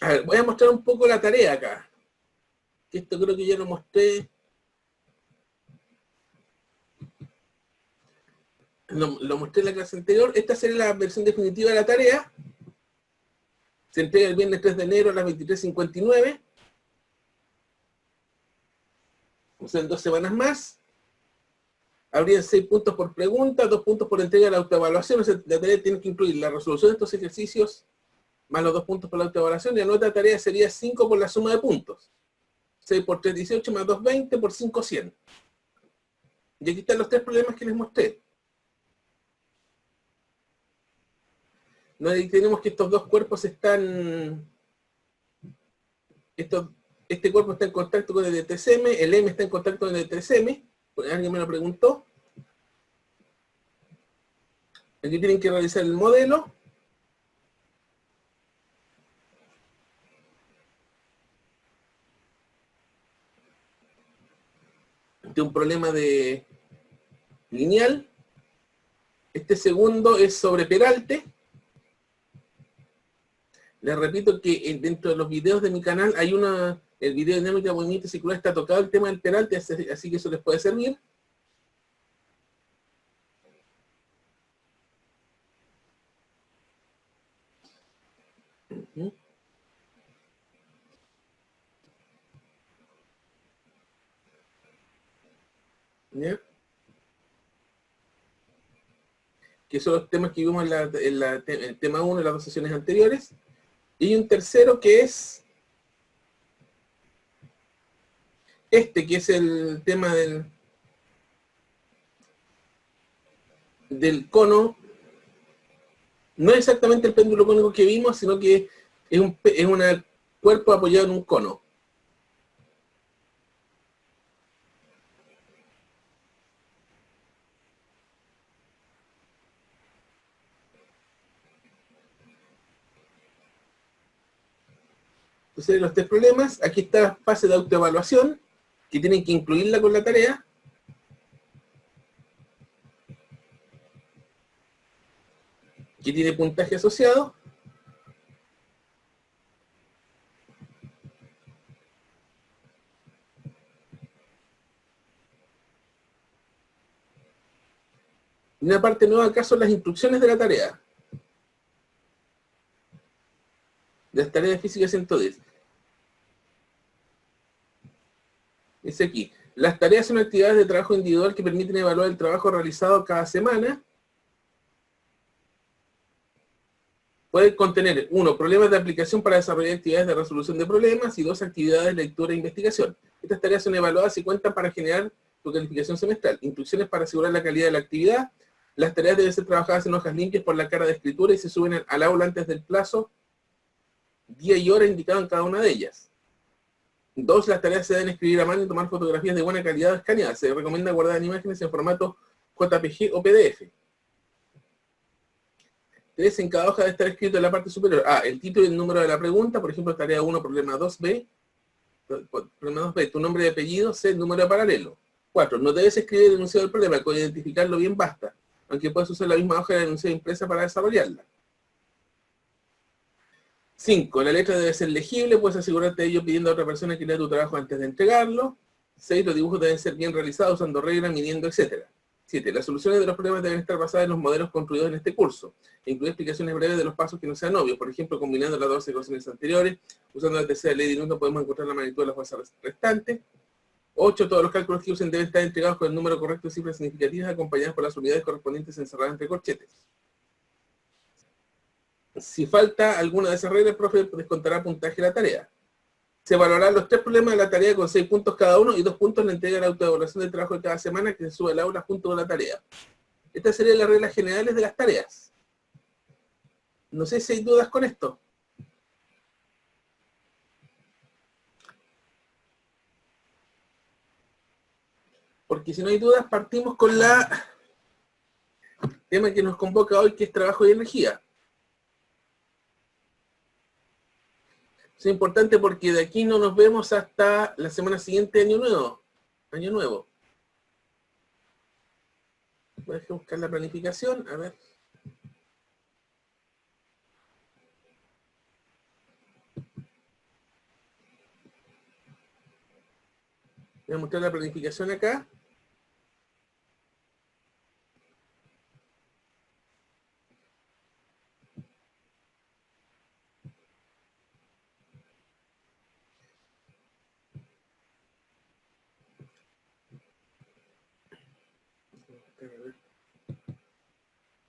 A ver, voy a mostrar un poco la tarea acá. Que esto creo que ya lo mostré. Lo mostré en la clase anterior. Esta sería la versión definitiva de la tarea. Se entrega el viernes 3 de enero a las 23:59. O sea, en 2 semanas más. Habrían 6 puntos por pregunta, 2 puntos por entrega de la autoevaluación. O sea, la tarea tiene que incluir la resolución de estos ejercicios, más los 2 puntos por la autoevaluación. Y la nota de tarea sería 5 por la suma de puntos. 6 por 3, 18, más 2, 20, por 5, 100. Y aquí están los 3 problemas que les mostré. No, y tenemos que estos 2 cuerpos están... Este cuerpo está en contacto con el DTCM, el M está en contacto con el DTCM. Alguien me lo preguntó. Aquí tienen que realizar el modelo. De un problema de lineal. Este segundo es sobre peralte. Les repito que dentro de los videos de mi canal hay el video de dinámica de movimiento circular está tocado el tema del peralte, así que eso les puede servir. ¿Ya? Que son los temas que vimos en el tema 1 de las 2 sesiones anteriores. Y un tercero que es que es el tema del cono. No es exactamente el péndulo cónico que vimos, sino que es un cuerpo apoyado en un cono. Entonces, los 3 problemas, aquí está la fase de autoevaluación, que tienen que incluirla con la tarea. Que tiene puntaje asociado. Y una parte nueva acá son las instrucciones de la tarea. De las tareas de física 110. Dice aquí, las tareas son actividades de trabajo individual que permiten evaluar el trabajo realizado cada semana. Pueden contener, 1, problemas de aplicación para desarrollar actividades de resolución de problemas, y 2, actividades de lectura e investigación. Estas tareas son evaluadas y cuentan para generar tu calificación semestral. Instrucciones para asegurar la calidad de la actividad. Las tareas deben ser trabajadas en hojas limpias por la cara de escritura y se suben al aula antes del plazo, día y hora indicado en cada una de ellas. 2, las tareas se deben escribir a mano y tomar fotografías de buena calidad o escaneadas. Se recomienda guardar imágenes en formato JPG o PDF. 3, en cada hoja debe estar escrito en la parte superior. El título y el número de la pregunta, por ejemplo, tarea 1, problema 2B. Problema 2B, tu nombre y apellido, C, número de paralelo. 4, no debes escribir el enunciado del problema, con identificarlo bien basta, aunque puedes usar la misma hoja de enunciado impresa para desarrollarla. 5, la letra debe ser legible, puedes asegurarte de ello pidiendo a otra persona que lea tu trabajo antes de entregarlo. 6, los dibujos deben ser bien realizados, usando reglas, midiendo, etc. 7, las soluciones de los problemas deben estar basadas en los modelos construidos en este curso, e incluir explicaciones breves de los pasos que no sean obvios, por ejemplo, combinando las 2 ecuaciones anteriores, usando la tercera ley de Newton podemos encontrar la magnitud de la fuerza restante. 8, todos los cálculos que usen deben estar entregados con el número correcto de cifras significativas, acompañadas por las unidades correspondientes encerradas entre corchetes. Si falta alguna de esas reglas, el profe descontará puntaje de la tarea. Se evaluarán los 3 problemas de la tarea con 6 puntos cada uno y 2 puntos en la entrega de la autoevaluación del trabajo de cada semana que se sube al aula junto con la tarea. Estas serían las reglas generales de las tareas. No sé si hay dudas con esto. Porque si no hay dudas, partimos con la tema que nos convoca hoy, que es trabajo y energía. Es importante porque de aquí no nos vemos hasta la semana siguiente, Año Nuevo. Año Nuevo. Voy a buscar la planificación, a ver. Voy a mostrar la planificación acá.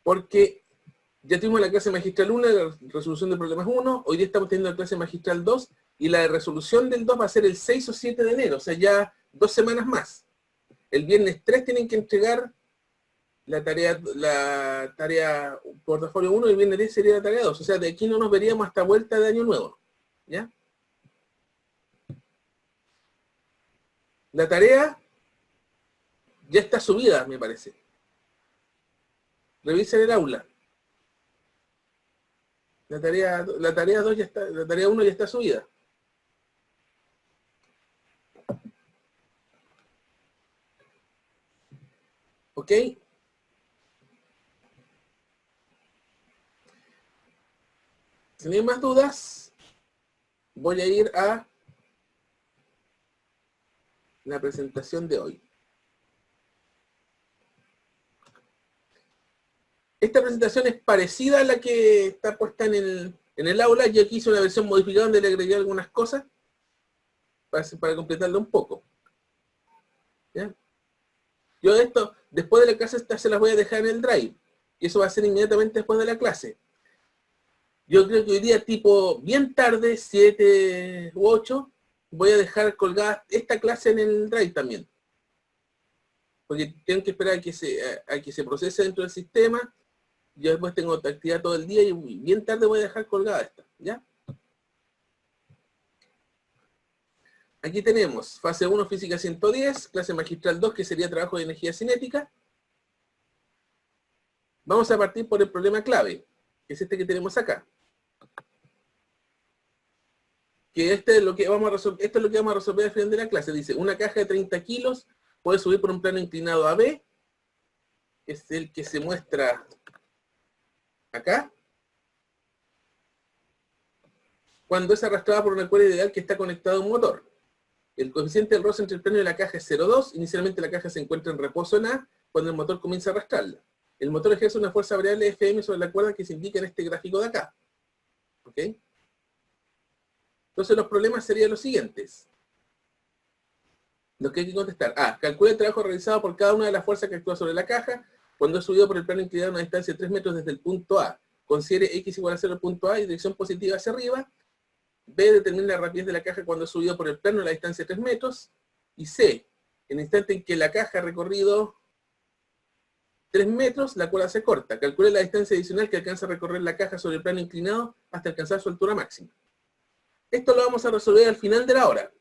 Porque ya tuvimos la clase magistral 1 de la resolución de problemas 1, hoy día estamos teniendo la clase magistral 2, y la resolución del 2 va a ser el 6 o 7 de enero, o sea, ya 2 semanas más. El viernes 3 tienen que entregar la tarea portafolio 1 y el viernes 10 sería la tarea 2. O sea, de aquí no nos veríamos hasta vuelta de año nuevo. ¿Ya? La tarea ya está subida, me parece. Revisen el aula. La tarea 2 ya está, la tarea 1 ya está subida. ¿Ok? Si no hay más dudas, voy a ir a la presentación de hoy. Esta presentación es parecida a la que está puesta en el aula. Yo aquí hice una versión modificada donde le agregué algunas cosas para completarla un poco. ¿Ya? Yo esto, después de la clase, se las voy a dejar en el Drive. Y eso va a ser inmediatamente después de la clase. Yo creo que hoy día, tipo bien tarde, 7 u 8, voy a dejar colgada esta clase en el Drive también. Porque tengo que esperar a que se procese dentro del sistema. Yo después tengo actividad todo el día y bien tarde voy a dejar colgada esta. ¿Ya? Aquí tenemos fase 1, física 110, clase magistral 2, que sería trabajo de energía cinética. Vamos a partir por el problema clave, que es este que tenemos acá. Que esto es lo que vamos a resolver al final de la clase. Dice, una caja de 30 kilos puede subir por un plano inclinado AB, que es el que se muestra acá, cuando es arrastrada por una cuerda ideal que está conectada a un motor. El coeficiente del roce entre el plano y la caja es 0,2. Inicialmente la caja se encuentra en reposo en A cuando el motor comienza a arrastrarla. El motor ejerce una fuerza variable Fm sobre la cuerda que se indica en este gráfico de acá. ¿Ok? Entonces los problemas serían los siguientes. Lo que hay que contestar. A. Calcula el trabajo realizado por cada una de las fuerzas que actúa sobre la caja cuando es subido por el plano inclinado a una distancia de 3 metros desde el punto A. Considere x igual a 0 el punto A y dirección positiva hacia arriba. B. Determina la rapidez de la caja cuando es subido por el plano a la distancia de 3 metros. Y C. En el instante en que la caja ha recorrido 3 metros, la cuerda se corta. Calcule la distancia adicional que alcanza a recorrer la caja sobre el plano inclinado hasta alcanzar su altura máxima. Esto lo vamos a resolver al final de la hora.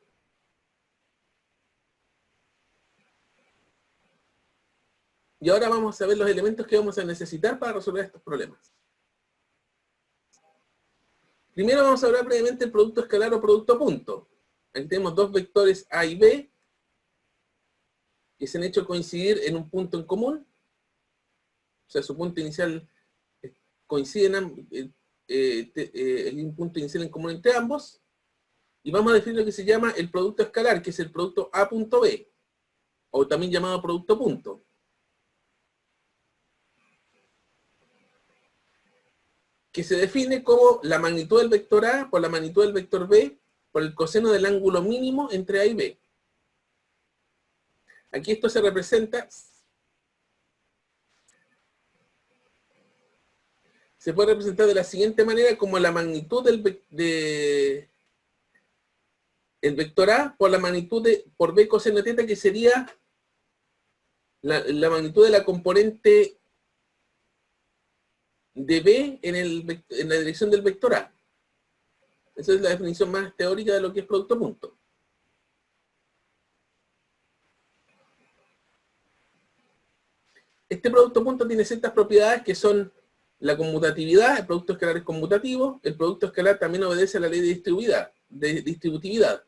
Y ahora vamos a ver los elementos que vamos a necesitar para resolver estos problemas. Primero vamos a hablar brevemente del producto escalar o producto punto. Aquí tenemos dos vectores A y B que se han hecho coincidir en un punto en común. O sea, su punto inicial coincide en un punto inicial en común entre ambos. Y vamos a definir lo que se llama el producto escalar, que es el producto A punto B, o también llamado producto punto. Que se define como la magnitud del vector A por la magnitud del vector B por el coseno del ángulo mínimo entre A y B. Aquí esto se representa, se puede representar de la siguiente manera como la magnitud del el vector A por la magnitud por B coseno de θ, que sería la magnitud de la componente de B en la dirección del vector A. Esa es la definición más teórica de lo que es producto punto. Este producto punto tiene ciertas propiedades que son la conmutatividad. El producto escalar es conmutativo. El producto escalar también obedece a la ley de distributividad.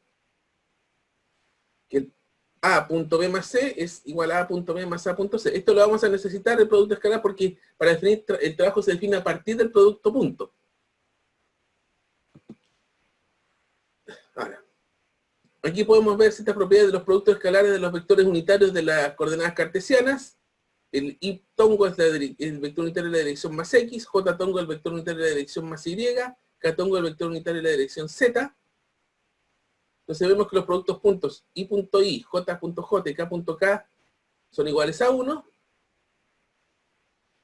Que A punto B más C es igual a punto B más A punto C. Esto lo vamos a necesitar el producto escalar porque para definir el trabajo se define a partir del producto punto. Ahora, Aquí podemos ver ciertas propiedades de los productos escalares de los vectores unitarios de las coordenadas cartesianas. El I tongo es el vector unitario de la dirección más X, J tongo el vector unitario de la dirección más Y, K tongo el vector unitario de la dirección Z. Entonces vemos que los productos puntos I.I, J.J y K.K son iguales a 1.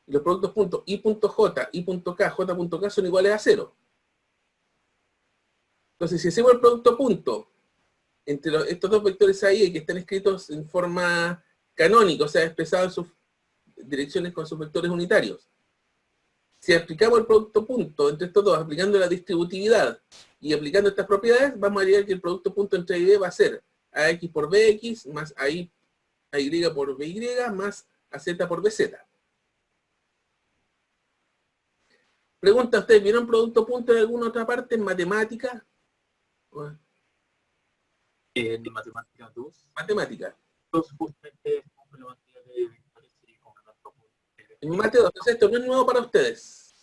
Y los productos puntos I.J, I.K, J.K son iguales a 0. Entonces si hacemos el producto punto entre estos dos vectores ahí que están escritos en forma canónica, o sea, expresados en sus direcciones con sus vectores unitarios. Si aplicamos el producto punto entre estos dos, aplicando la distributividad y aplicando estas propiedades, vamos a llegar que el producto punto entre A y B va a ser AX por BX más AY por BY más AZ por BZ. Pregunta, ¿ustedes vieron producto punto en alguna otra parte en matemática? En matemática 2. Matemática. Justamente es complementaria de vectores y con nuestro punto. En mate 2, entonces esto no es nuevo para ustedes.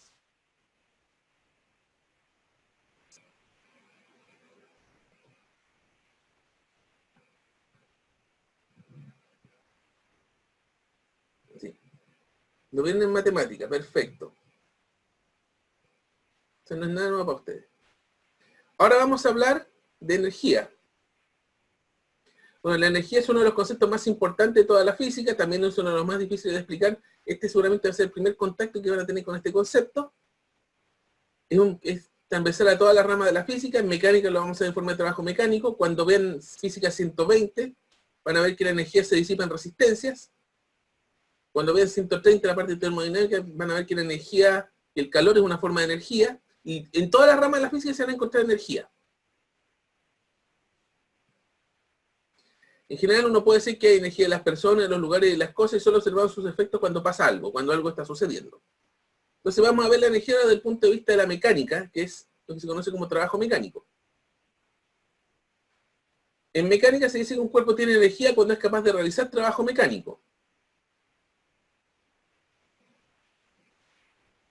Sí. Lo vieron en matemática, perfecto. Eso no es nada nuevo para ustedes. Ahora vamos a hablar de energía. Bueno, la energía es uno de los conceptos más importantes de toda la física, también es uno de los más difíciles de explicar. Este seguramente va a ser el primer contacto que van a tener con este concepto. Es transversal a toda la rama de la física. En mecánica lo vamos a ver en forma de trabajo mecánico. Cuando vean física 120, van a ver que la energía se disipa en resistencias. Cuando vean 130, la parte termodinámica, van a ver que la energía, el calor es una forma de energía. Y en toda la rama de la física se van a encontrar energía. En general uno puede decir que hay energía de las personas, de los lugares y de las cosas y solo observamos sus efectos cuando pasa algo, cuando algo está sucediendo. Entonces vamos a ver la energía desde el punto de vista de la mecánica, que es lo que se conoce como trabajo mecánico. En mecánica se dice que un cuerpo tiene energía cuando es capaz de realizar trabajo mecánico.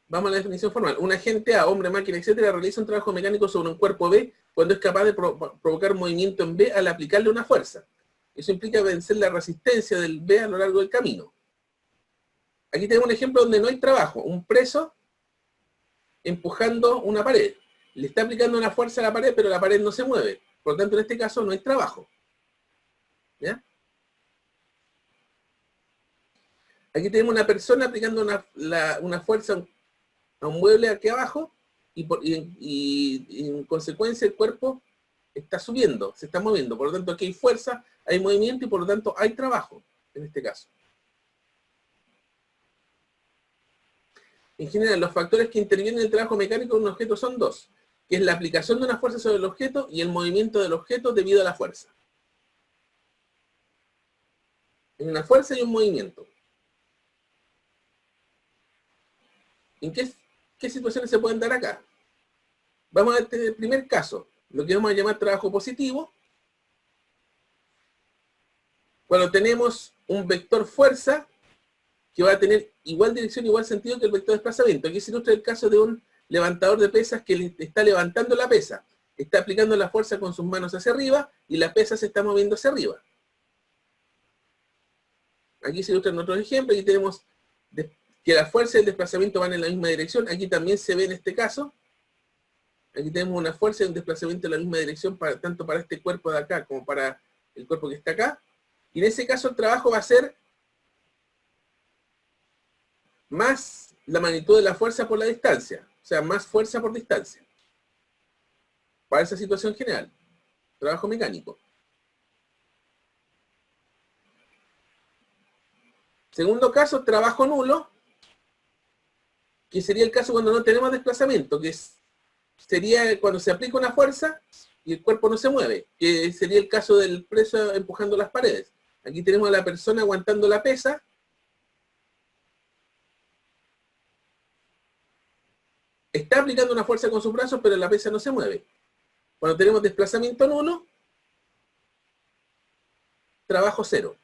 Vamos a la definición formal. Un agente A, hombre, máquina, etcétera, realiza un trabajo mecánico sobre un cuerpo B cuando es capaz de provocar movimiento en B al aplicarle una fuerza. Eso implica vencer la resistencia del B a lo largo del camino. Aquí tenemos un ejemplo donde no hay trabajo. Un preso empujando una pared. Le está aplicando una fuerza a la pared, pero la pared no se mueve. Por lo tanto, en este caso no hay trabajo. ¿Ya? Aquí tenemos una persona aplicando una fuerza a un mueble aquí abajo y en consecuencia el cuerpo está subiendo, se está moviendo. Por lo tanto, aquí hay fuerza, hay movimiento y por lo tanto hay trabajo en este caso. En general, los factores que intervienen en el trabajo mecánico de un objeto son dos, que es la aplicación de una fuerza sobre el objeto y el movimiento del objeto debido a la fuerza. Hay una fuerza y un movimiento. ¿En qué situaciones se pueden dar acá? Vamos a ver el primer caso, lo que vamos a llamar trabajo positivo. Cuando tenemos un vector fuerza que va a tener igual dirección, igual sentido que el vector desplazamiento. Aquí se ilustra el caso de un levantador de pesas que le está levantando la pesa. Está aplicando la fuerza con sus manos hacia arriba y la pesa se está moviendo hacia arriba. Aquí se ilustran otros ejemplos. Aquí tenemos que la fuerza y el desplazamiento van en la misma dirección. Aquí también se ve en este caso. Aquí tenemos una fuerza y un desplazamiento en la misma dirección, tanto para este cuerpo de acá como para el cuerpo que está acá. Y en ese caso el trabajo va a ser más la magnitud de la fuerza por la distancia. O sea, más fuerza por distancia. Para esa situación general. Trabajo mecánico. Segundo caso, trabajo nulo, que sería el caso cuando no tenemos desplazamiento, que sería cuando se aplica una fuerza y el cuerpo no se mueve, que sería el caso del preso empujando las paredes. Aquí tenemos a la persona aguantando la pesa. Está aplicando una fuerza con sus brazos, pero la pesa no se mueve. Cuando tenemos desplazamiento nulo, trabajo cero.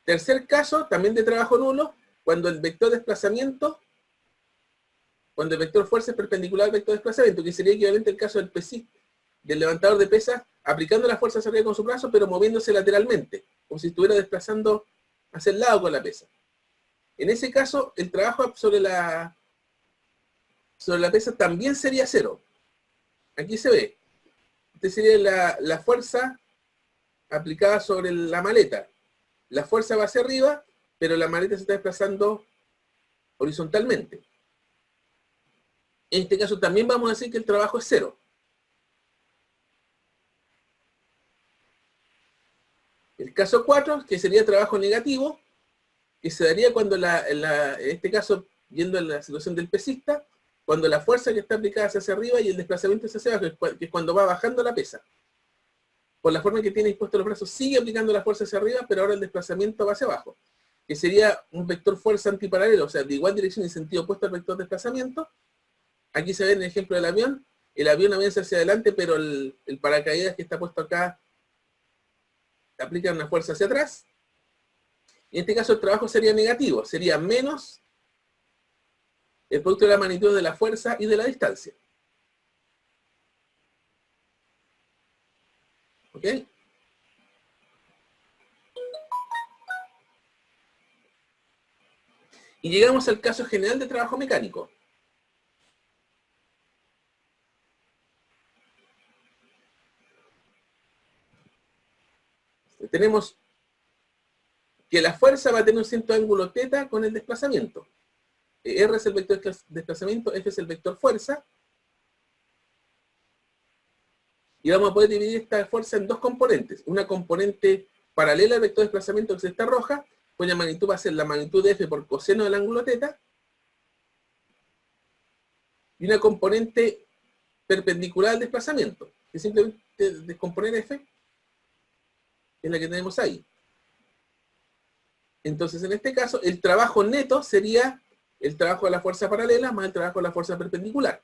Tercer caso, también de trabajo nulo, cuando el vector de desplazamiento cuando el vector fuerza es perpendicular al vector desplazamiento, que sería equivalente al caso del pesista, del levantador de pesas, aplicando la fuerza hacia arriba con su brazo, pero moviéndose lateralmente, como si estuviera desplazando hacia el lado con la pesa. En ese caso, el trabajo sobre la pesa también sería cero. Aquí se ve. Esta sería la fuerza aplicada sobre la maleta. La fuerza va hacia arriba, pero la maleta se está desplazando horizontalmente. En este caso también vamos a decir que el trabajo es cero. El caso 4, que sería trabajo negativo, que se daría cuando en este caso, yendo en la situación del pesista, cuando la fuerza que está aplicada hacia arriba y el desplazamiento hacia abajo, que es cuando va bajando la pesa. Por la forma que tiene dispuestos los brazos, sigue aplicando la fuerza hacia arriba, pero ahora el desplazamiento va hacia abajo, que sería un vector fuerza antiparalelo, o sea, de igual dirección y sentido opuesto al vector desplazamiento. Aquí se ve en el ejemplo del avión, el avión avanza hacia adelante, pero el paracaídas que está puesto acá aplica una fuerza hacia atrás. En este caso el trabajo sería negativo, sería menos el producto de la magnitud de la fuerza y de la distancia. ¿Ok? Y llegamos al caso general de trabajo mecánico. Tenemos que la fuerza va a tener un cierto ángulo θ con el desplazamiento. R es el vector desplazamiento, F es el vector fuerza. Y vamos a poder dividir esta fuerza en dos componentes. Una componente paralela al vector desplazamiento, que es esta roja, cuya magnitud va a ser la magnitud de F por coseno del ángulo θ. Y una componente perpendicular al desplazamiento, que simplemente descomponer F, es la que tenemos ahí. Entonces, en este caso, el trabajo neto sería el trabajo de la fuerza paralela más el trabajo de la fuerza perpendicular.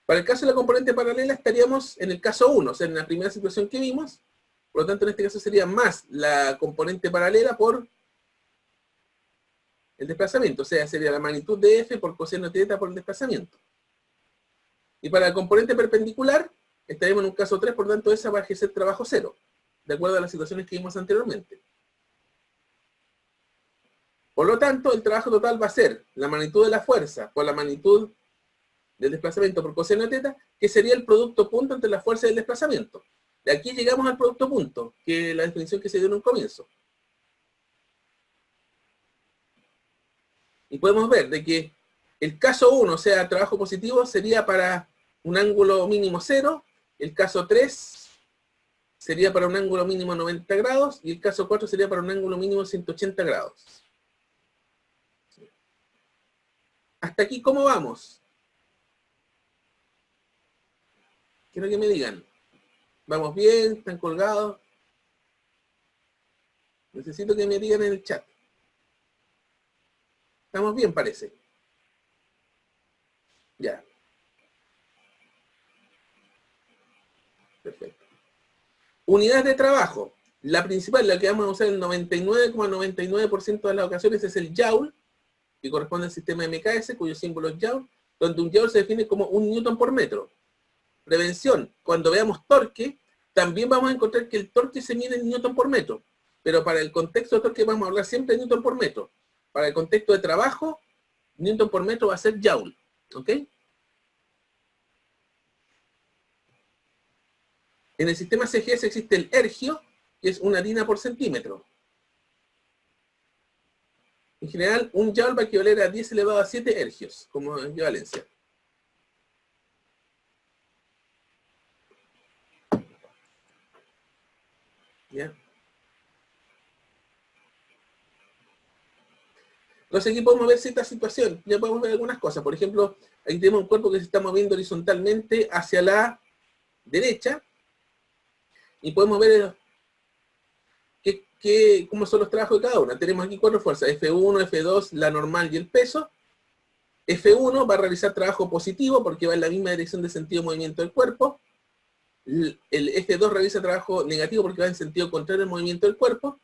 Para el caso de la componente paralela estaríamos en el caso 1, o sea, en la primera situación que vimos. Por lo tanto, en este caso sería más la componente paralela por el desplazamiento, o sea, sería la magnitud de F por coseno de θ por el desplazamiento. Y para la componente perpendicular, estaríamos en un caso 3, por lo tanto, esa va a ejercer trabajo cero, de acuerdo a las situaciones que vimos anteriormente. Por lo tanto, el trabajo total va a ser la magnitud de la fuerza por la magnitud del desplazamiento por coseno de θ, que sería el producto punto entre la fuerza y el desplazamiento. De aquí llegamos al producto punto, que es la definición que se dio en un comienzo. Y podemos ver de que el caso 1, o sea, trabajo positivo, sería para un ángulo mínimo 0, el caso 3 sería para un ángulo mínimo 90 grados, y el caso 4 sería para un ángulo mínimo 180 grados. Hasta aquí, ¿cómo vamos? Quiero que me digan. ¿Vamos bien? ¿Están colgados? Necesito que me digan en el chat. Estamos bien, parece. Ya. Perfecto. Unidades de trabajo. La principal, la que vamos a usar el 99,99% de las ocasiones es el Joule, que corresponde al sistema MKS, cuyo símbolo es Joule, donde un Joule se define como un Newton por metro. Prevención, cuando veamos torque, también vamos a encontrar que el torque se mide en Newton por metro, pero para el contexto de torque vamos a hablar siempre de Newton por metro. Para el contexto de trabajo, Newton por metro va a ser Joule, ¿ok? En el sistema CGS existe el ergio, que es una harina por centímetro. En general, un Joule va a equivaler a 10 elevado a 7 ergios, como equivalencia. ¿Ya? Entonces aquí podemos ver cierta situación, ya podemos ver algunas cosas. Por ejemplo, aquí tenemos un cuerpo que se está moviendo horizontalmente hacia la derecha, y podemos ver cómo son los trabajos de cada una. Tenemos aquí 4 fuerzas, F1, F2, la normal y el peso. F1 va a realizar trabajo positivo porque va en la misma dirección de sentido de movimiento del cuerpo. El F2 realiza trabajo negativo porque va en sentido contrario al movimiento del cuerpo.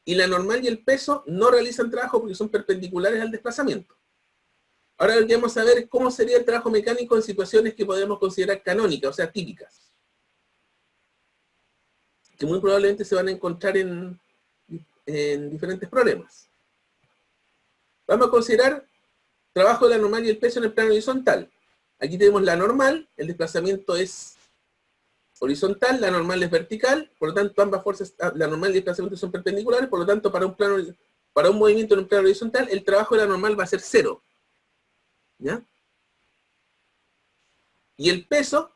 Y la normal y el peso no realizan trabajo porque son perpendiculares al desplazamiento. Ahora lo que vamos a ver es cómo sería el trabajo mecánico en situaciones que podemos considerar canónicas, o sea, típicas. Que muy probablemente se van a encontrar en diferentes problemas. Vamos a considerar trabajo de la normal y el peso en el plano horizontal. Aquí tenemos la normal, el desplazamiento es horizontal, la normal es vertical, por lo tanto ambas fuerzas, la normal y el desplazamiento son perpendiculares, por lo tanto para un movimiento en un plano horizontal, el trabajo de la normal va a ser 0. ¿Ya? Y el peso,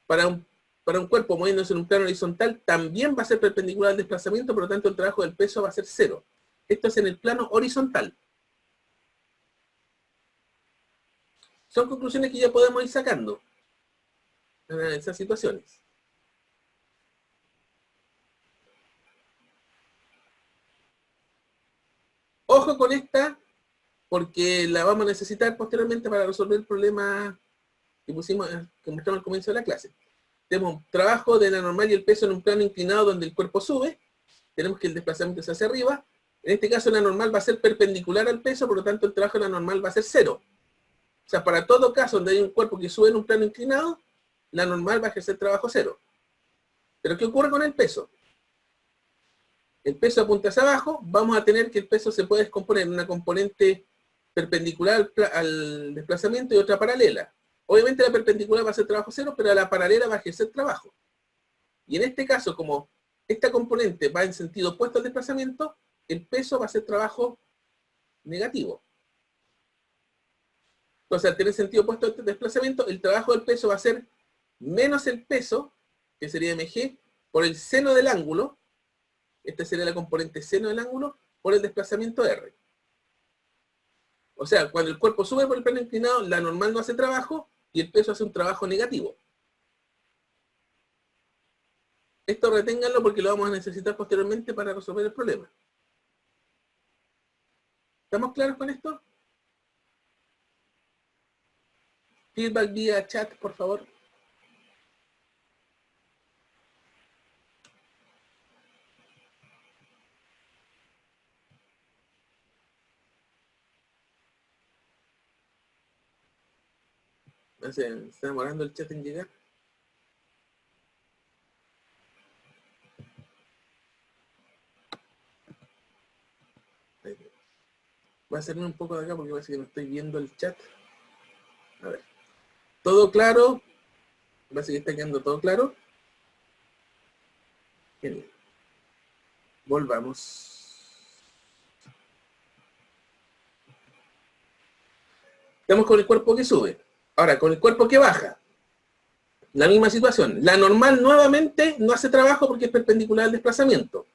para un cuerpo moviéndose en un plano horizontal, también va a ser perpendicular al desplazamiento, por lo tanto el trabajo del peso va a ser 0. Esto es en el plano horizontal. Son conclusiones que ya podemos ir sacando en esas situaciones. Ojo con esta, porque la vamos a necesitar posteriormente para resolver el problema que mostramos al comienzo de la clase. Tenemos trabajo de la normal y el peso en un plano inclinado donde el cuerpo sube. Tenemos que el desplazamiento es hacia arriba. En este caso la normal va a ser perpendicular al peso, por lo tanto el trabajo de la normal va a ser 0. O sea, para todo caso donde hay un cuerpo que sube en un plano inclinado, la normal va a ejercer trabajo 0. Pero ¿qué ocurre con el peso? El peso apunta hacia abajo, vamos a tener que el peso se puede descomponer en una componente perpendicular al desplazamiento y otra paralela. Obviamente la perpendicular va a ser trabajo 0, pero la paralela va a ejercer trabajo. Y en este caso, como esta componente va en sentido opuesto al desplazamiento, el peso va a ser trabajo negativo. Entonces, al tener sentido opuesto al desplazamiento, el trabajo del peso va a ser menos el peso, que sería mg, por el seno del ángulo, esta sería la componente seno del ángulo, por el desplazamiento r. O sea, cuando el cuerpo sube por el plano inclinado, la normal no hace trabajo y el peso hace un trabajo negativo. Esto reténganlo porque lo vamos a necesitar posteriormente para resolver el problema. ¿Estamos claros con esto? Feedback vía chat, por favor. Se está demorando el chat en llegar. Voy a hacerme un poco de acá porque parece que no estoy viendo el chat. A ver. ¿Todo claro? Parece que está quedando todo claro. Genial. Volvamos. Estamos con el cuerpo que sube. Ahora, con el cuerpo que baja. La misma situación. La normal nuevamente no hace trabajo porque es perpendicular al desplazamiento.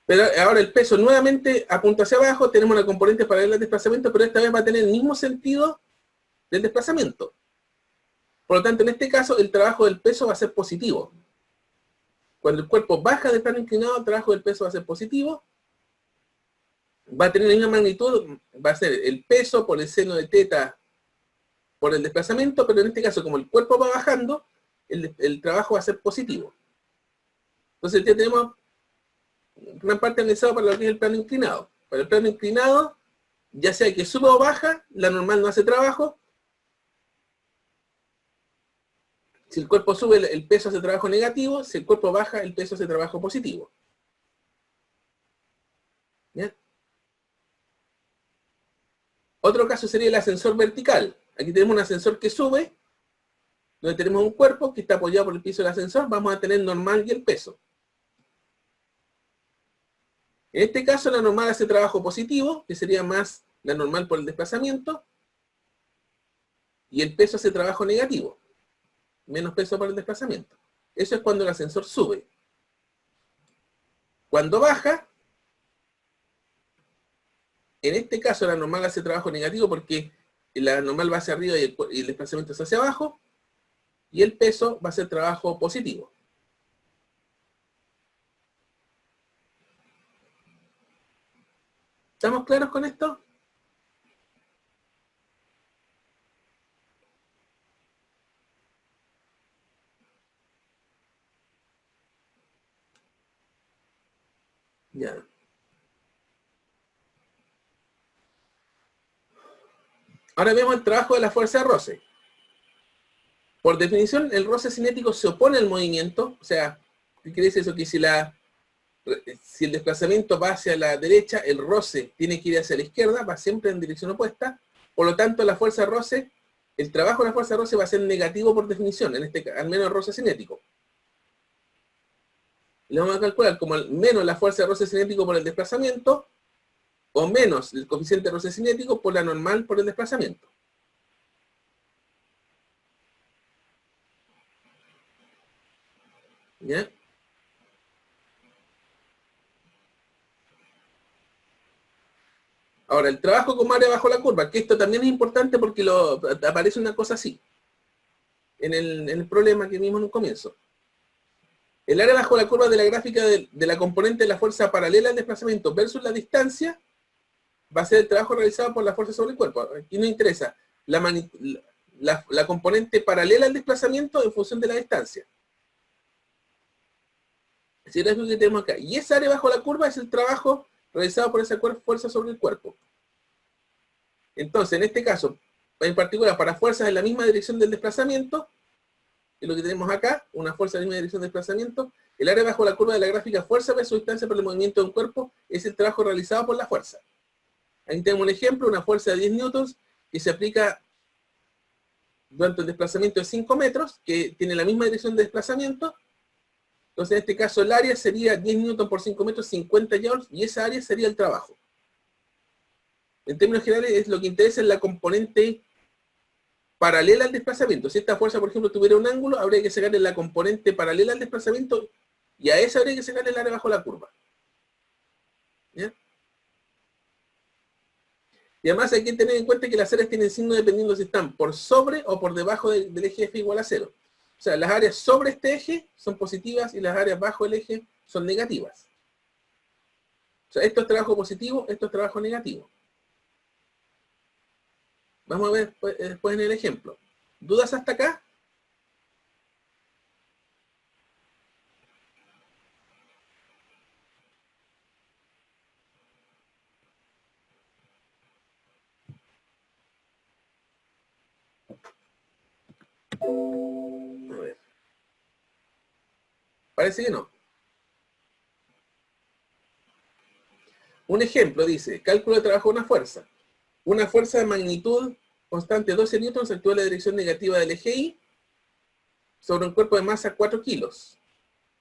Pero ahora el peso nuevamente apunta hacia abajo, tenemos una componente paralela al desplazamiento, pero esta vez va a tener el mismo sentido del desplazamiento. Por lo tanto, en este caso, el trabajo del peso va a ser positivo. Cuando el cuerpo baja del plano inclinado, el trabajo del peso va a ser positivo. Va a tener la misma magnitud, va a ser el peso por el seno de teta por el desplazamiento, pero en este caso, como el cuerpo va bajando, el trabajo va a ser positivo. Entonces ya tenemos una parte analizada para lo que es el plano inclinado. Para el plano inclinado, ya sea que suba o baja, la normal no hace trabajo. Si el cuerpo sube, el peso hace trabajo negativo. Si el cuerpo baja, el peso hace trabajo positivo. ¿Ya? Otro caso sería el ascensor vertical. Aquí tenemos un ascensor que sube, donde tenemos un cuerpo que está apoyado por el piso del ascensor. Vamos a tener normal y el peso. En este caso, la normal hace trabajo positivo, que sería más la normal por el desplazamiento, y el peso hace trabajo negativo, menos peso por el desplazamiento. Eso es cuando el ascensor sube. Cuando baja, en este caso la normal hace trabajo negativo porque la normal va hacia arriba y el desplazamiento es hacia abajo, y el peso va a hacer trabajo positivo. ¿Estamos claros con esto? Ya. Ahora vemos el trabajo de la fuerza de roce. Por definición, el roce cinético se opone al movimiento. O sea, ¿qué quiere decir eso? Que si el desplazamiento va hacia la derecha, el roce tiene que ir hacia la izquierda, va siempre en dirección opuesta. Por lo tanto, la fuerza de roce, el trabajo de la fuerza de roce va a ser negativo por definición, al menos el roce cinético. Le vamos a calcular como menos la fuerza de roce cinético por el desplazamiento, o menos el coeficiente de roce cinético por la normal por el desplazamiento. ¿Ya? Ahora, el trabajo como área bajo la curva, que esto también es importante porque aparece una cosa así, en el problema que vimos en un comienzo. El área bajo la curva de la gráfica de la componente de la fuerza paralela al desplazamiento versus la distancia va a ser el trabajo realizado por la fuerza sobre el cuerpo. Aquí nos interesa la componente paralela al desplazamiento en función de la distancia. Ese es lo que tenemos acá. Y esa área bajo la curva es el trabajo realizado por esa fuerza sobre el cuerpo. Entonces, en este caso, en particular, para fuerzas en la misma dirección del desplazamiento, que es lo que tenemos acá, una fuerza en la misma dirección del desplazamiento, el área bajo la curva de la gráfica fuerza versus distancia por el movimiento de un cuerpo es el trabajo realizado por la fuerza. Ahí tenemos un ejemplo, una fuerza de 10 newtons que se aplica durante el desplazamiento de 5 metros, que tiene la misma dirección de desplazamiento. Entonces, en este caso, el área sería 10 newtons por 5 metros, 50 joules, y esa área sería el trabajo. En términos generales, es lo que interesa en la componente paralela al desplazamiento. Si esta fuerza, por ejemplo, tuviera un ángulo, habría que sacarle la componente paralela al desplazamiento, y a esa habría que sacarle el área bajo la curva. ¿Ya? Y además hay que tener en cuenta que las áreas tienen signo dependiendo si están por sobre o por debajo del eje F igual a 0. O sea, las áreas sobre este eje son positivas y las áreas bajo el eje son negativas. O sea, esto es trabajo positivo, esto es trabajo negativo. Vamos a ver después en el ejemplo. ¿Dudas hasta acá? A ver. Parece que no. Un ejemplo dice, cálculo de trabajo de una fuerza. Una fuerza de magnitud constante 12 newtons actúa en la dirección negativa del eje Y sobre un cuerpo de masa 4 kilos,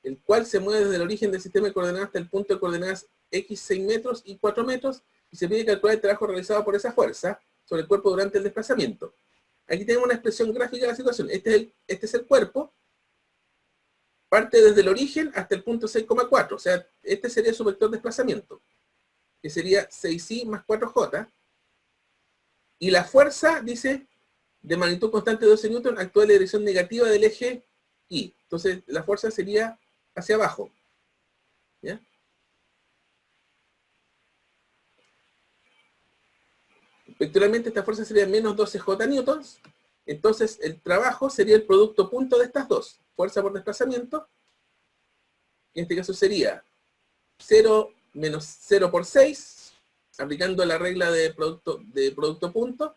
el cual se mueve desde el origen del sistema de coordenadas hasta el punto de coordenadas X 6 metros y 4 metros, y se pide calcular el trabajo realizado por esa fuerza sobre el cuerpo durante el desplazamiento. Aquí tenemos una expresión gráfica de la situación. Este es el cuerpo, parte desde el origen hasta el punto 6,4, o sea, este sería su vector de desplazamiento, que sería 6i más 4j, y la fuerza, dice, de magnitud constante de 12 newton actúa en la dirección negativa del eje Y. Entonces, la fuerza sería hacia abajo. ¿Ya? Vectorialmente esta fuerza sería menos 12j newtons. Entonces, el trabajo sería el producto punto de estas dos. Fuerza por desplazamiento. En este caso sería 0 menos 0 por 6, aplicando la regla de producto punto.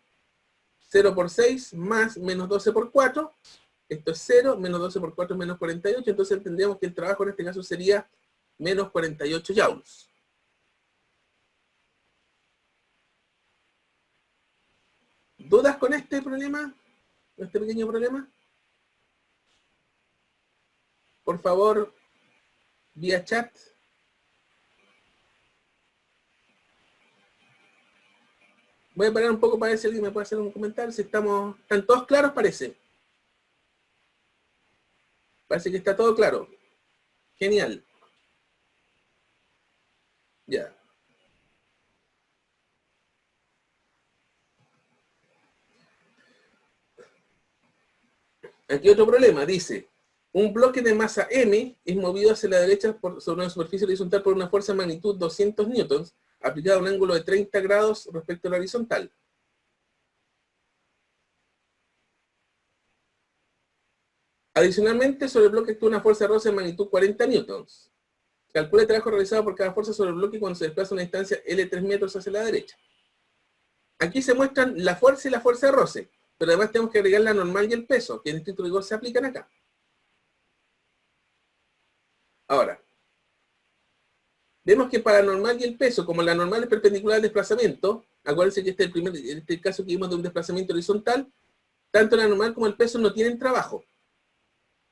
0 por 6 más menos 12 por 4. Esto es 0, menos 12 por 4 es menos 48. Entonces tendríamos que el trabajo en este caso sería menos 48 joules. ¿Dudas con este problema? ¿Con este pequeño problema? Por favor, vía chat. Voy a parar un poco para ver si alguien me puede hacer un comentario. Si están todos claros, parece. Parece que está todo claro. Genial. Ya. Aquí otro problema. Dice, un bloque de masa M es movido hacia la derecha sobre una superficie horizontal por una fuerza de magnitud 200 newtons, aplicada a un ángulo de 30 grados respecto a la horizontal. Adicionalmente, sobre el bloque actúa una fuerza de roce de magnitud 40 newtons. Calcula el trabajo realizado por cada fuerza sobre el bloque cuando se desplaza una distancia L3 metros hacia la derecha. Aquí se muestran la fuerza y la fuerza de roce, pero además tenemos que agregar la normal y el peso, que en estricto rigor se aplican acá. Ahora, vemos que para la normal y el peso, como la normal es perpendicular al desplazamiento, acuérdense que este es el caso que vimos de un desplazamiento horizontal, tanto la normal como el peso no tienen trabajo,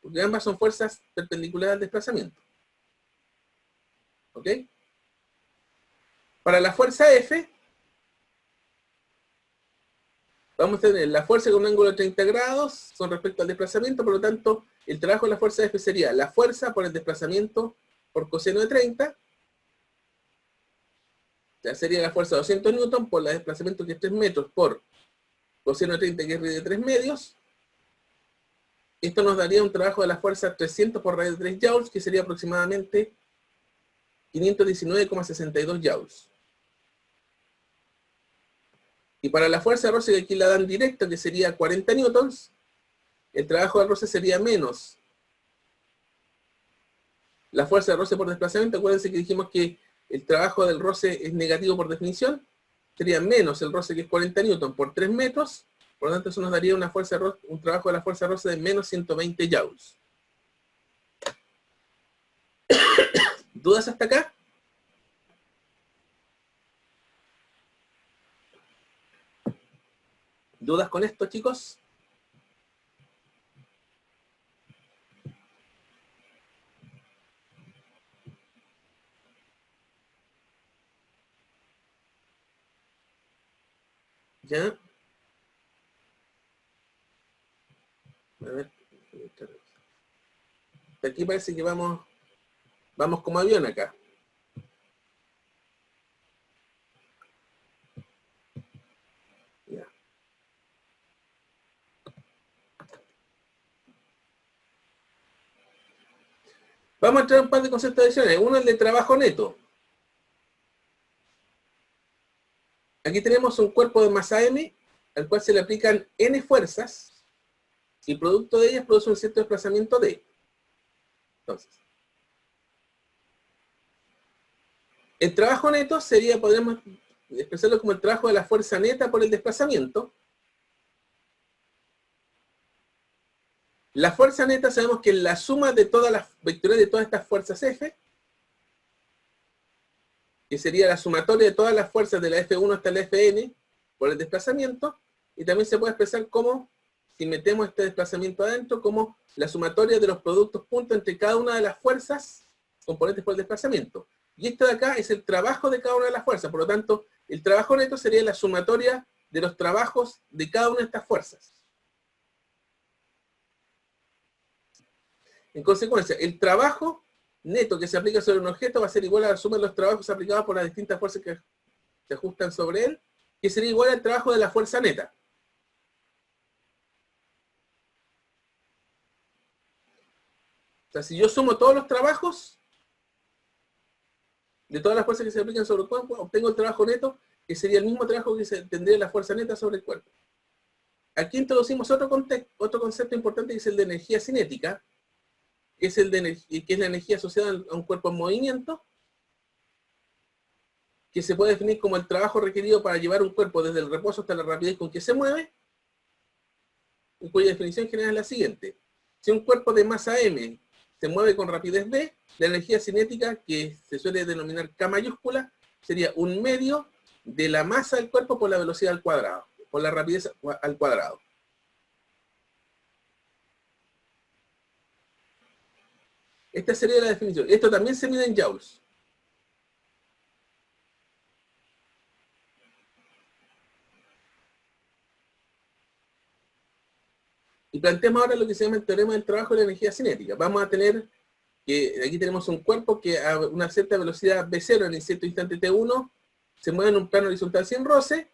porque ambas son fuerzas perpendiculares al desplazamiento. ¿Ok? Para la fuerza F, vamos a tener la fuerza con un ángulo de 30 grados con respecto al desplazamiento, por lo tanto, el trabajo de la fuerza F sería la fuerza por el desplazamiento por coseno de 30, ya sería la fuerza de 200 newton por el desplazamiento que es 3 metros por coseno de 30 que es raíz de 3 medios. Esto nos daría un trabajo de la fuerza 300 por raíz de 3 joules, que sería aproximadamente 519,62 joules. Y para la fuerza de roce, que aquí la dan directa, que sería 40 newtons, el trabajo de roce sería menos la fuerza de roce por desplazamiento. Acuérdense que dijimos que el trabajo del roce es negativo por definición, sería menos el roce, que es 40 newtons por 3 metros, por lo tanto eso nos daría una fuerza de roce, un trabajo de la fuerza de roce de menos 120 joules. ¿Dudas hasta acá? ¿Dudas con esto, chicos? ¿Ya? A ver. Aquí parece que vamos como avión acá. Ya. Vamos a entrar en un par de conceptos adicionales. Uno es el de trabajo neto. Aquí tenemos un cuerpo de masa M, al cual se le aplican N fuerzas, y producto de ellas produce un cierto desplazamiento D. Entonces, el trabajo neto sería, podríamos expresarlo como el trabajo de la fuerza neta por el desplazamiento. La fuerza neta sabemos que es la suma de todas las vectores de todas estas fuerzas F, que sería la sumatoria de todas las fuerzas de la F1 hasta la Fn por el desplazamiento, y también se puede expresar como, si metemos este desplazamiento adentro, como la sumatoria de los productos puntos entre cada una de las fuerzas componentes por el desplazamiento. Y esto de acá es el trabajo de cada una de las fuerzas, por lo tanto, el trabajo neto sería la sumatoria de los trabajos de cada una de estas fuerzas. En consecuencia, el trabajo neto que se aplica sobre un objeto va a ser igual a la suma de los trabajos aplicados por las distintas fuerzas que se ajustan sobre él, que sería igual al trabajo de la fuerza neta. O sea, si yo sumo todos los trabajos de todas las fuerzas que se aplican sobre el cuerpo, obtengo el trabajo neto, que sería el mismo trabajo que tendría la fuerza neta sobre el cuerpo. Aquí introducimos otro concepto importante, que es el de energía cinética, que es la energía asociada a un cuerpo en movimiento, que se puede definir como el trabajo requerido para llevar un cuerpo desde el reposo hasta la rapidez con que se mueve, y cuya definición general es la siguiente. Si un cuerpo de masa m se mueve con rapidez v, la energía cinética, que se suele denominar K mayúscula, sería un medio de la masa del cuerpo por la velocidad al cuadrado, por la rapidez al cuadrado. Esta sería la definición. Esto también se mide en joules. Y planteamos ahora lo que se llama el teorema del trabajo de la energía cinética. Vamos a tener que, aquí tenemos un cuerpo que a una cierta velocidad V0 en cierto instante T1 se mueve en un plano horizontal sin roce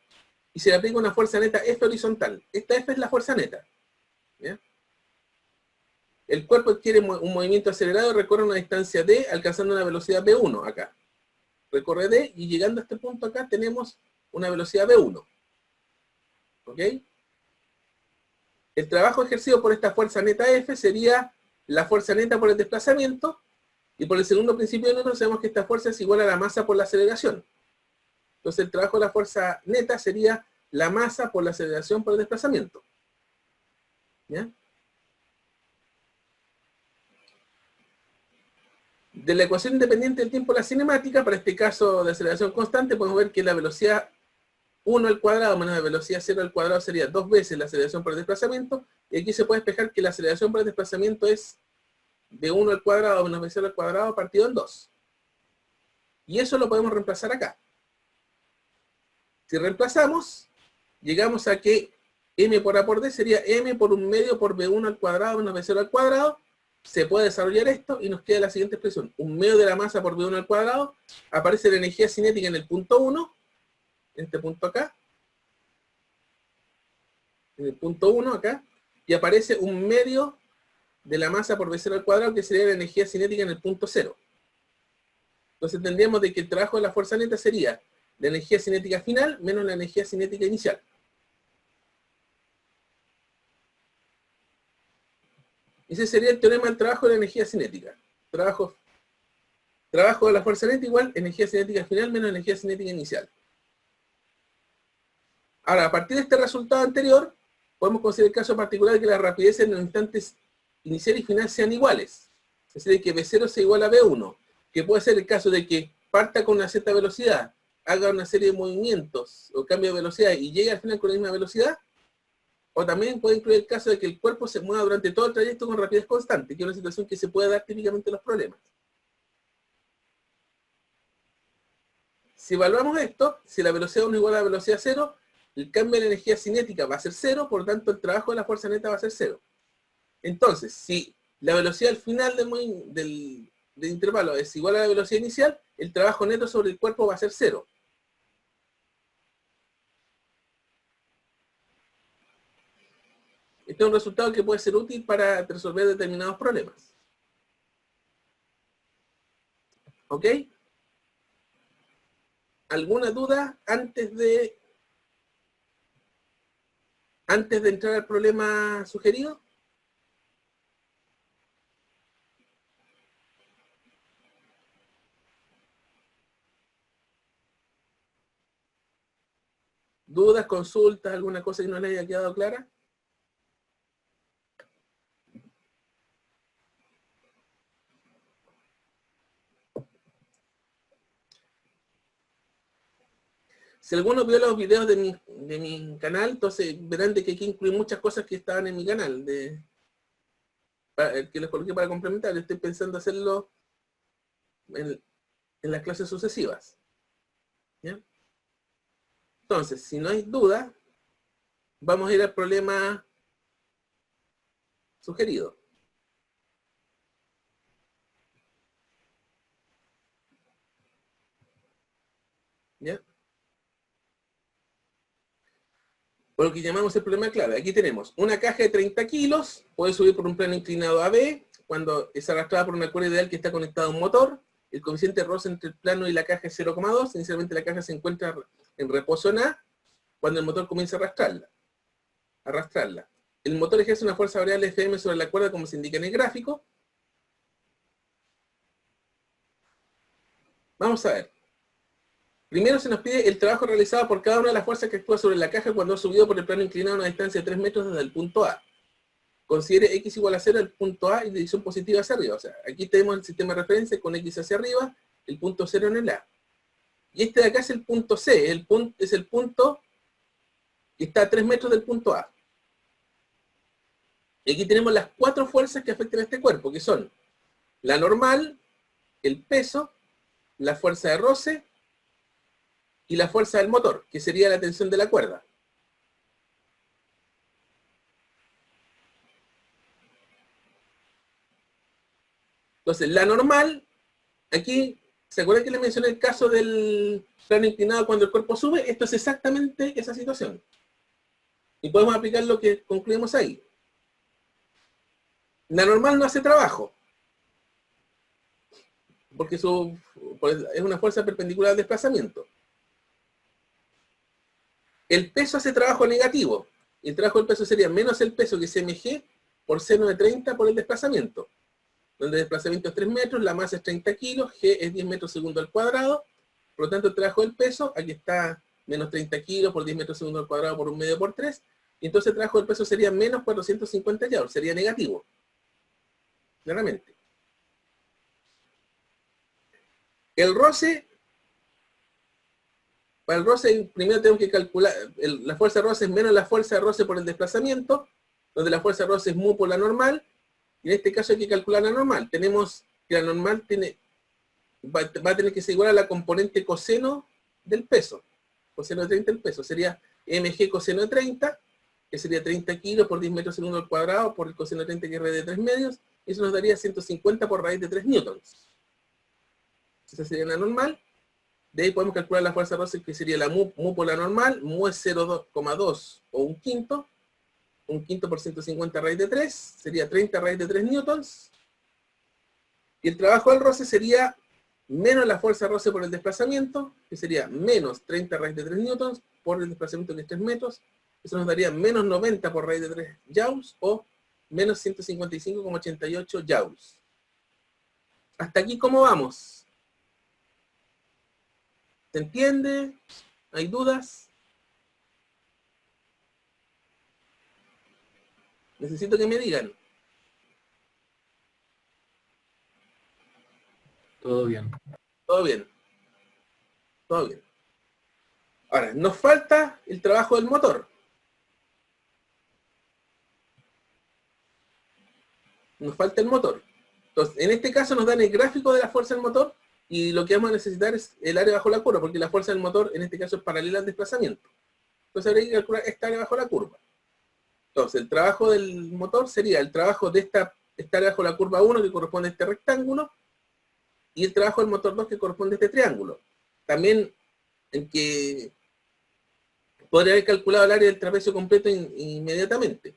y se le aplica una fuerza neta F horizontal. Esta F es la fuerza neta. ¿Ya? El cuerpo adquiere un movimiento acelerado y recorre una distancia D alcanzando una velocidad V1 acá. Recorre D y llegando a este punto acá tenemos una velocidad V1. ¿Ok? El trabajo ejercido por esta fuerza neta F sería la fuerza neta por el desplazamiento, y Y por el segundo principio de Newton sabemos que esta fuerza es igual a la masa por la aceleración. Entonces el trabajo de la fuerza neta sería la masa por la aceleración por el desplazamiento. ¿Ya? De la ecuación independiente del tiempo de la cinemática, para este caso de aceleración constante, podemos ver que la velocidad 1 al cuadrado menos la velocidad 0 al cuadrado sería 2 veces la aceleración por el desplazamiento, y aquí se puede despejar que la aceleración por el desplazamiento es de 1 al cuadrado menos b0 al cuadrado partido en 2. Y eso lo podemos reemplazar acá. Si reemplazamos, llegamos a que m por a por d sería m por 1/2 por b1 al cuadrado menos b0 al cuadrado. Se puede desarrollar esto y nos queda la siguiente expresión. 1/2 de la masa por b1 al cuadrado. Aparece la energía cinética en el punto 1, en este punto acá. En el punto 1 acá. Y aparece 1/2 de la masa por b0 al cuadrado, que sería la energía cinética en el punto 0. Entonces tendríamos de que el trabajo de la fuerza neta sería la energía cinética final menos la energía cinética inicial. Ese sería el teorema del trabajo de la energía cinética. Trabajo de la fuerza neta igual energía cinética final menos energía cinética inicial. Ahora, a partir de este resultado anterior, podemos considerar el caso particular de que las rapideces en los instantes inicial y final sean iguales. Es decir, que B0 sea igual a B1, que puede ser el caso de que parta con una cierta velocidad, haga una serie de movimientos o cambio de velocidad y llegue al final con la misma velocidad, o también puede incluir el caso de que el cuerpo se mueva durante todo el trayecto con rapidez constante, que es una situación que se puede dar típicamente en los problemas. Si evaluamos esto, si la velocidad 1 es igual a la velocidad 0, el cambio de la energía cinética va a ser 0, por lo tanto el trabajo de la fuerza neta va a ser 0. Entonces, si la velocidad al final del intervalo es igual a la velocidad inicial, el trabajo neto sobre el cuerpo va a ser 0. Este es un resultado que puede ser útil para resolver determinados problemas. ¿Ok? ¿Alguna duda antes de entrar al problema sugerido? ¿Dudas, consultas, alguna cosa que no le haya quedado clara? Si alguno vio los videos de mi canal, entonces verán de que aquí incluí muchas cosas que estaban en mi canal, que les coloqué para complementar. Estoy pensando hacerlo en las clases sucesivas. ¿Ya? Entonces, si no hay duda, vamos a ir al problema sugerido. ¿Ya? Por lo que llamamos el problema clave. Aquí tenemos una caja de 30 kilos, puede subir por un plano inclinado AB, cuando es arrastrada por una cuerda ideal que está conectada a un motor. El coeficiente de roce entre el plano y la caja es 0,2. Inicialmente la caja se encuentra en reposo en A, cuando el motor comienza a arrastrarla. El motor ejerce una fuerza variable Fm sobre la cuerda como se indica en el gráfico. Vamos a ver. Primero se nos pide el trabajo realizado por cada una de las fuerzas que actúa sobre la caja cuando ha subido por el plano inclinado a una distancia de 3 metros desde el punto A. Considere x igual a 0 el punto A y dirección positiva hacia arriba. O sea, aquí tenemos el sistema de referencia con x hacia arriba, el punto 0 en el A. Y este de acá es el punto C, es el punto que está a 3 metros del punto A. Y aquí tenemos las 4 fuerzas que afectan a este cuerpo, que son la normal, el peso, la fuerza de roce y la fuerza del motor, que sería la tensión de la cuerda. Entonces, la normal, aquí, ¿se acuerdan que les mencioné el caso del plano inclinado cuando el cuerpo sube? Esto es exactamente esa situación. Y podemos aplicar lo que concluimos ahí. La normal no hace trabajo, porque es una fuerza perpendicular al desplazamiento. El peso hace trabajo negativo. El trabajo del peso sería menos el peso que es mg por seno de 30 por el desplazamiento. donde el desplazamiento es 3 metros, la masa es 30 kilos, G es 10 metros segundo al cuadrado, por lo tanto el trabajo del peso, aquí está menos 30 kilos por 10 metros segundo al cuadrado por 1/2 por 3, y entonces el trabajo del peso sería menos 450 joules, sería negativo, claramente. El roce, para el roce primero tenemos que calcular, la fuerza de roce es menos la fuerza de roce por el desplazamiento, donde la fuerza de roce es mu por la normal, y en este caso hay que calcular la normal. Tenemos que la normal va a tener que ser igual a la componente coseno del peso. Coseno de 30 del peso. Sería mg coseno de 30, que sería 30 kilos por 10 metros segundo al cuadrado, por el coseno de 30 que es raíz de 3 medios, y eso nos daría 150 por raíz de 3 newtons. Esa sería la normal. De ahí podemos calcular la fuerza de roce, que sería la mu por la normal. Mu es 0,2 o un quinto. Un quinto por 150 raíz de 3. Sería 30 raíz de 3 newtons. Y el trabajo del roce sería menos la fuerza de roce por el desplazamiento, que sería menos 30 raíz de 3 newtons por el desplazamiento que es 3 metros. Eso nos daría menos 90 por raíz de 3 joules o menos 155,88 joules. ¿Hasta aquí cómo vamos? ¿Se entiende? ¿Hay dudas? Necesito que me digan. Todo bien. Todo bien. Todo bien. Ahora, nos falta el trabajo del motor. Nos falta el motor. Entonces, en este caso nos dan el gráfico de la fuerza del motor y lo que vamos a necesitar es el área bajo la curva, porque la fuerza del motor en este caso es paralela al desplazamiento. Entonces habría que calcular esta área bajo la curva. Entonces, el trabajo del motor sería el trabajo de esta área bajo la curva 1 que corresponde a este rectángulo, y el trabajo del motor 2 que corresponde a este triángulo. También en que podría haber calculado el área del trapecio completo inmediatamente.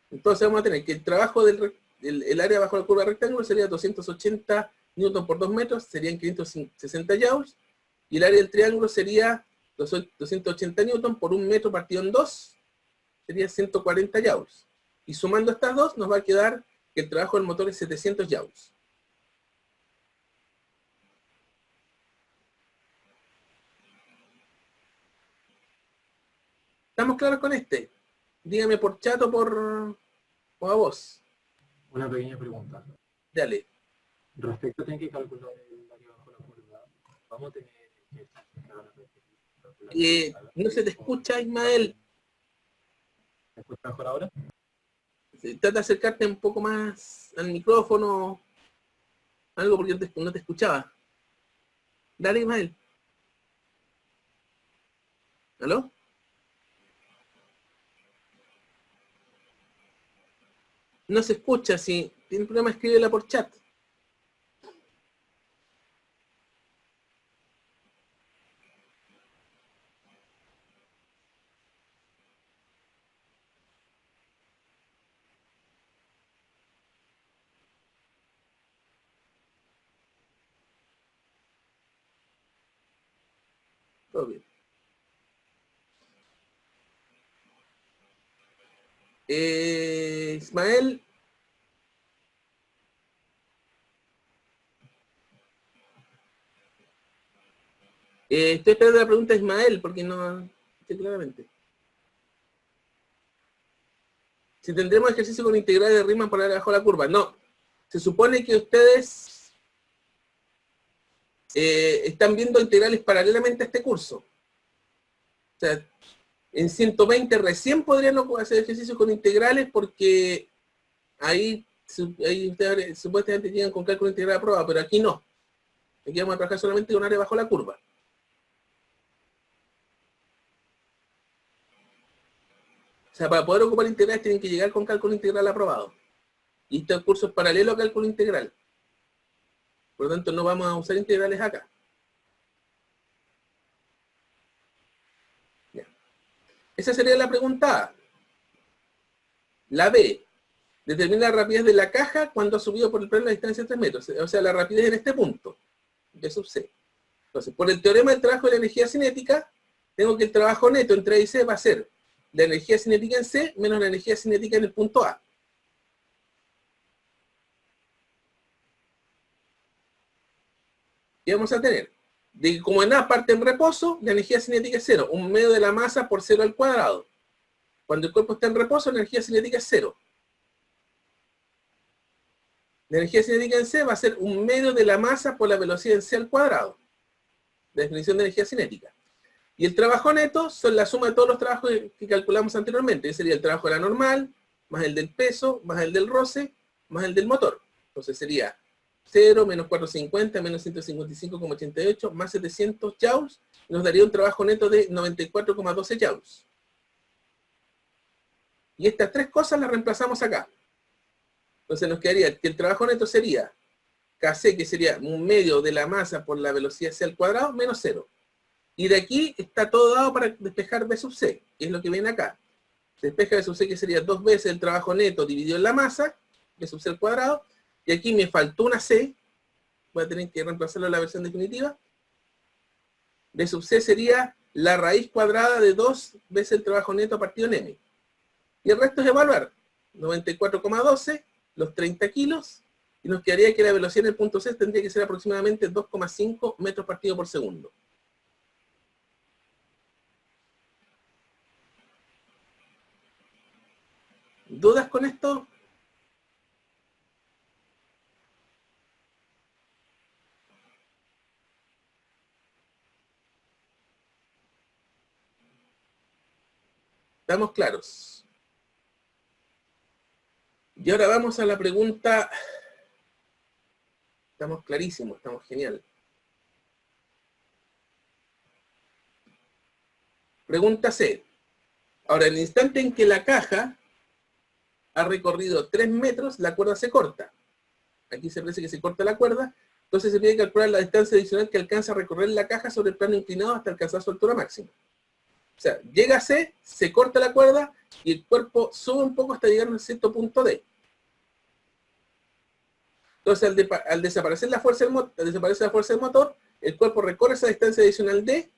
Entonces vamos a tener que el trabajo el área bajo la curva del rectángulo sería 280 newton por 2 metros, serían 560 joules, y el área del triángulo sería 280 newton por 1 metro partido en 2, sería 140 joules. Y sumando estas dos nos va a quedar que el trabajo del motor es 700 joules. ¿Estamos claros con este? Dígame por chat o a voz. Una pequeña pregunta. Dale. Respecto a tener que calcular el área bajo la curva, vamos a tener que... No se te escucha, Ismael. ¿Me escuchas mejor ahora? Trata de acercarte un poco más al micrófono. Algo porque no te escuchaba. Dale, Ismael. ¿Aló? No se escucha. Si tiene problema, escríbela por chat. Todo bien. Ismael. Estoy esperando la pregunta de Ismael, porque no sé claramente. Si tendremos ejercicio con integrales de Riemann por área bajo la curva. No. Se supone que ustedes están viendo integrales paralelamente a este curso. O sea, en 120 recién podrían hacer ejercicios con integrales porque ahí ustedes supuestamente llegan con cálculo integral a prueba, pero aquí no. Aquí vamos a trabajar solamente con área bajo la curva. O sea, para poder ocupar integrales tienen que llegar con cálculo integral aprobado. Y este curso es paralelo a cálculo integral. Por lo tanto, no vamos a usar integrales acá. Ya. Esa sería la pregunta A. La B. Determina la rapidez de la caja cuando ha subido por el plano la distancia de 3 metros. O sea, la rapidez en este punto. B sub C. Entonces, por el teorema del trabajo de la energía cinética, tengo que el trabajo neto entre A y C va a ser la energía cinética en C menos la energía cinética en el punto A. ¿Qué vamos a tener? De que como en A parte en reposo, la energía cinética es 0, 1/2 de la masa por 0 al cuadrado. Cuando el cuerpo está en reposo, la energía cinética es 0. La energía cinética en C va a ser 1/2 de la masa por la velocidad en C al cuadrado. La definición de energía cinética. Y el trabajo neto son la suma de todos los trabajos que calculamos anteriormente. Ese sería el trabajo de la normal, más el del peso, más el del roce, más el del motor. Entonces sería 0, menos 450, menos 155,88, más 700 joules, nos daría un trabajo neto de 94,12 joules. Y estas tres cosas las reemplazamos acá. Entonces nos quedaría que el trabajo neto sería Kc, que sería 1/2 de la masa por la velocidad c al cuadrado, menos 0. Y de aquí está todo dado para despejar B sub c, que es lo que viene acá. Se despeja B sub c, que sería 2 veces el trabajo neto dividido en la masa, B sub c al cuadrado, y aquí me faltó una c, voy a tener que reemplazarlo en la versión definitiva. B sub c sería la raíz cuadrada de 2 veces el trabajo neto partido en m. Y el resto es evaluar. 94,12, los 30 kilos, y nos quedaría que la velocidad en el punto C tendría que ser aproximadamente 2,5 metros partido por segundo. ¿Dudas con esto? ¿Estamos claros? Y ahora vamos a la pregunta. Estamos clarísimos, estamos genial. Pregunta C. Ahora, en el instante en que la caja ha recorrido 3 metros, la cuerda se corta. Aquí se parece que se corta la cuerda, entonces se tiene que calcular la distancia adicional que alcanza a recorrer la caja sobre el plano inclinado hasta alcanzar su altura máxima. O sea, llega a C, se corta la cuerda y el cuerpo sube un poco hasta llegar a un cierto punto D. Entonces, al desaparecer la fuerza del motor, el cuerpo recorre esa distancia adicional D.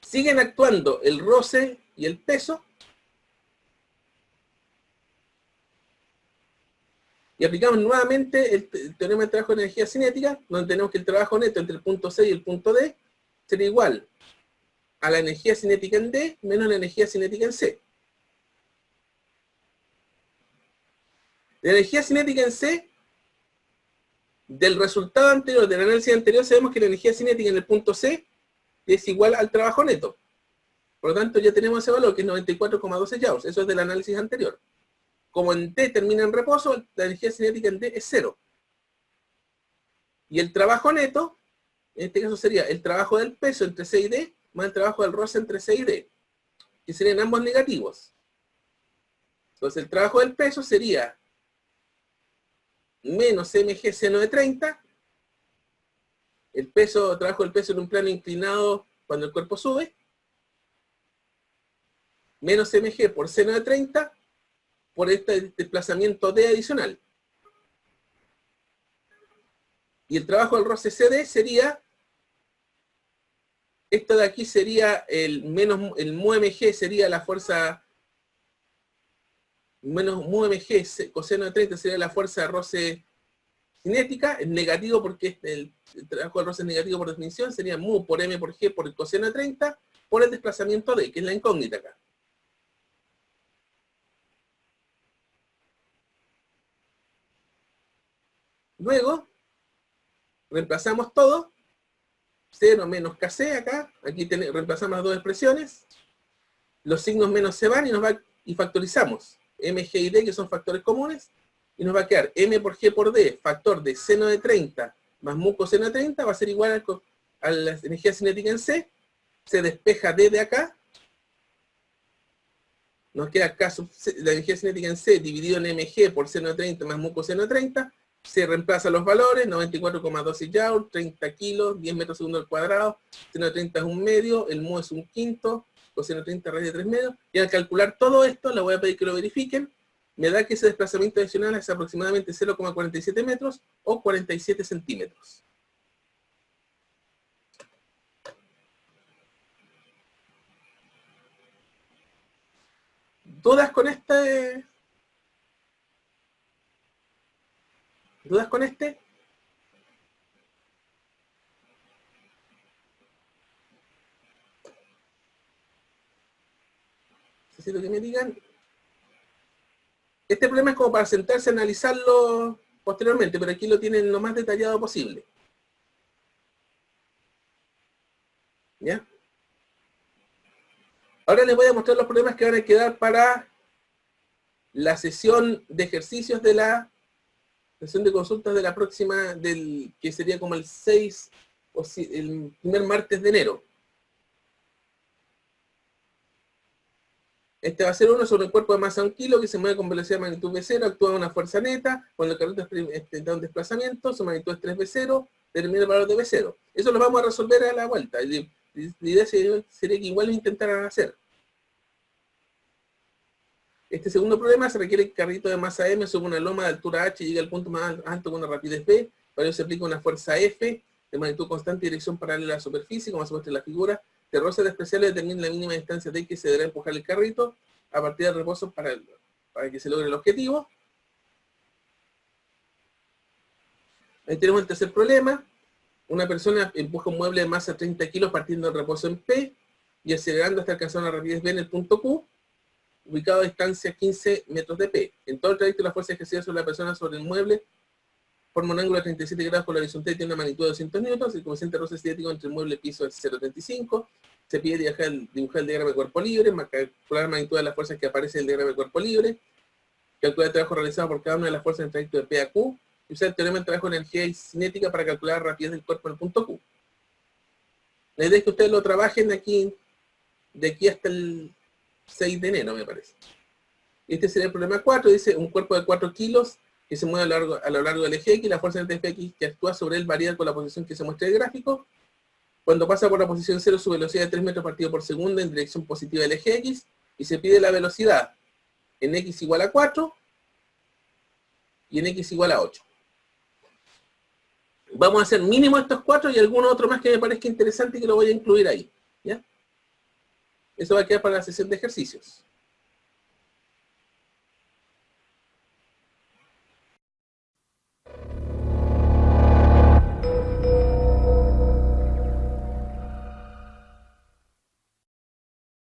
Siguen actuando el roce y el peso. Y aplicamos nuevamente el teorema de trabajo de energía cinética, donde tenemos que el trabajo neto entre el punto C y el punto D sería igual a la energía cinética en D menos la energía cinética en C. La energía cinética en C, del resultado anterior, del análisis anterior, sabemos que la energía cinética en el punto C es igual al trabajo neto. Por lo tanto, ya tenemos ese valor, que es 94,12 joules. Eso es del análisis anterior. Como en T termina en reposo, la energía cinética en D es 0. Y el trabajo neto, en este caso sería el trabajo del peso entre C y D, más el trabajo del roce entre C y D, que serían ambos negativos. Entonces el trabajo del peso sería menos mg seno de 30, el trabajo del peso en un plano inclinado cuando el cuerpo sube, menos mg por seno de 30, por este desplazamiento D adicional. Y el trabajo del roce CD sería, esto de aquí sería el mu mg, sería la fuerza, menos mu mg coseno de 30 sería la fuerza de roce cinética, es negativo porque el trabajo del roce es negativo por definición, sería mu por m por g por el coseno de 30, por el desplazamiento D, que es la incógnita acá. Luego, reemplazamos todo, 0 menos Kc acá, aquí reemplazamos las dos expresiones, los signos menos se van y factorizamos mg y d, que son factores comunes, y nos va a quedar m por g por d, factor de seno de 30 más mu coseno de 30, va a ser igual a la energía cinética en C, se despeja d de acá, nos queda acá la energía cinética en C dividido en mg por seno de 30 más mu coseno de 30, se reemplazan los valores, 94,12 joules, 30 kilos, 10 metros segundo al cuadrado, seno de 30 es 1/2, el mu es 1/5, coseno de 30 raíz de 3 medios, y al calcular todo esto, les voy a pedir que lo verifiquen, me da que ese desplazamiento adicional es aproximadamente 0,47 metros o 47 centímetros. ¿Dudas con este ¿Dudas con este? Necesito que me digan. Este problema es como para sentarse a analizarlo posteriormente, pero aquí lo tienen lo más detallado posible. ¿Ya? Ahora les voy a mostrar los problemas que van a quedar para la sesión de ejercicios de la sesión de consultas de la próxima, que sería como el 6 o el primer martes de enero. Este va a ser uno sobre un cuerpo de masa 1 kilo que se mueve con velocidad de magnitud V0, actúa a una fuerza neta, cuando el carrito da un desplazamiento, su magnitud es 3V0, determina el valor de V0. Eso lo vamos a resolver a la vuelta. La idea sería que igual lo intentaran hacer. Este segundo problema se requiere que el carrito de masa M sube una loma de altura H y llegue al punto más alto con una rapidez V. Para ello se aplica una fuerza F de magnitud constante y dirección paralela a la superficie, como se muestra en la figura. De roce despreciable determina la mínima distancia de que se deberá empujar el carrito a partir del reposo para que se logre el objetivo. Ahí tenemos el tercer problema. Una persona empuja un mueble de masa 30 kilos partiendo del reposo en P y acelerando hasta alcanzar una rapidez V en el punto Q, ubicado a distancia 15 metros de P. En todo el trayecto, la fuerza ejercida sobre la persona sobre el mueble forma un ángulo de 37 grados por la horizontal y tiene una magnitud de 200 newtons. El coeficiente de roce cinético entre el mueble y el piso es 0,35. Se pide dibujar el diagrama de cuerpo libre, calcular la magnitud de las fuerzas que aparece en el diagrama de cuerpo libre, calcular el trabajo realizado por cada una de las fuerzas en el trayecto de P a Q, y usar el teorema del trabajo de energía y cinética para calcular la rapidez del cuerpo en el punto Q. La idea es que ustedes lo trabajen aquí, de aquí hasta el 6 de enero, me parece. Este sería el problema 4, dice un cuerpo de 4 kilos que se mueve a lo largo del eje X, la fuerza del eje X que actúa sobre él varía con la posición que se muestra en el gráfico. Cuando pasa por la posición 0, su velocidad es 3 metros partido por segundo en dirección positiva del eje X, y se pide la velocidad en X igual a 4 y en X igual a 8. Vamos a hacer mínimo estos 4 y alguno otro más que me parezca interesante y que lo voy a incluir ahí. ¿Ya? Eso va a quedar para la sesión de ejercicios.